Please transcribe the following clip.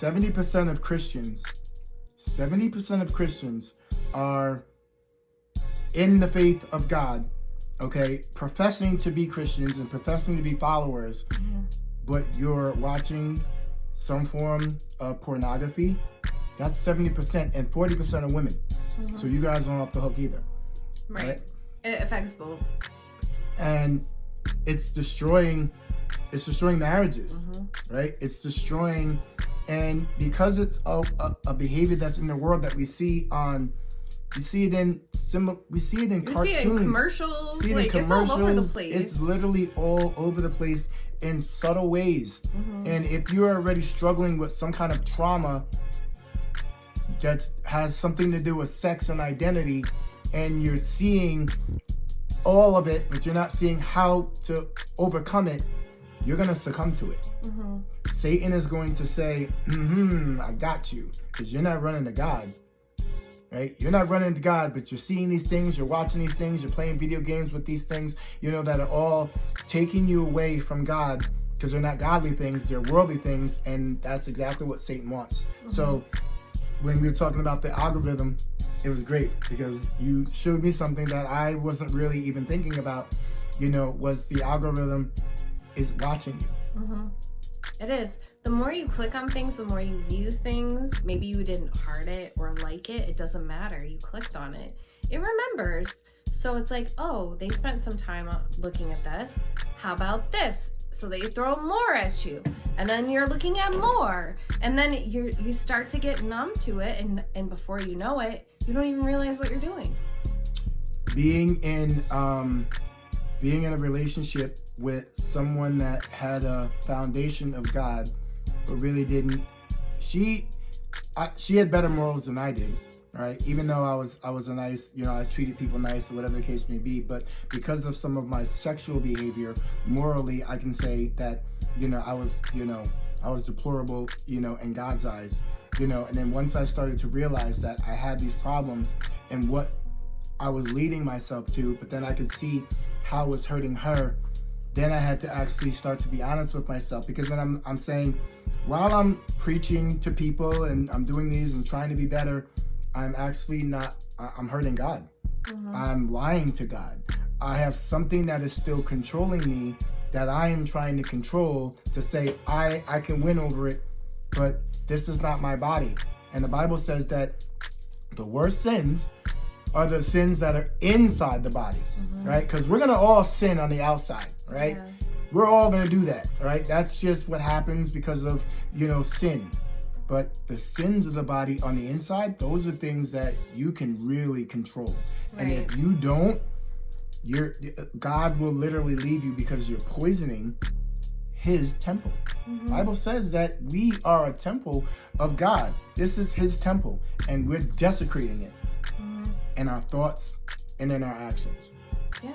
70% of Christians, 70% of Christians are in the faith of God, okay, professing to be Christians and professing to be followers, but you're watching some form of pornography. That's 70%, and 40% are women. So you guys aren't off the hook either. Right. It affects both. And it's destroying marriages, right? It's destroying, and because it's a behavior that's in the world that we see in cartoons. We see it in commercials. It's all over the place. It's literally all over the place in subtle ways. And if you're already struggling with some kind of trauma that has something to do with sex and identity, and you're seeing all of it, but you're not seeing how to overcome it, you're going to succumb to it. Satan is going to say, I got you, because you're not running to God. Right? You're not running to God, but you're seeing these things, you're watching these things, you're playing video games with these things, that are all taking you away from God, because they're not godly things, they're worldly things, and that's exactly what Satan wants. So when we were talking about the algorithm, it was great, because you showed me something that I wasn't really even thinking about, was the algorithm is watching you. It is. The more you click on things, the more you view things. Maybe you didn't heart it or like it. It doesn't matter. You clicked on it. It remembers. So it's like, oh, they spent some time looking at this. How about this? So they throw more at you. And then you're looking at more. And then you start to get numb to it. And before you know it, you don't even realize what you're doing. Being in a relationship with someone that had a foundation of God, but really didn't. She had better morals than I did, right? Even though I was a nice, I treated people nice or whatever the case may be. But because of some of my sexual behavior, morally, I can say that, I was deplorable, in God's eyes, And then once I started to realize that I had these problems and what I was leading myself to, but then I could see how it was hurting her. Then I had to actually start to be honest with myself, because then I'm saying, while I'm preaching to people and I'm doing these and trying to be better, I'm actually not, I'm hurting God. I'm lying to God. I have something that is still controlling me that I am trying to control, to say I can win over it, but this is not my body. And the Bible says that the worst sins are the sins that are inside the body, right? Because we're going to all sin on the outside, right? Yeah. We're all going to do that, right? That's just what happens because of, sin. But the sins of the body on the inside, those are things that you can really control. Right. And if you don't, God will literally leave you, because you're poisoning his temple. The Bible says that we are a temple of God. This is his temple, and we're desecrating it. In our thoughts and in our actions. Yeah.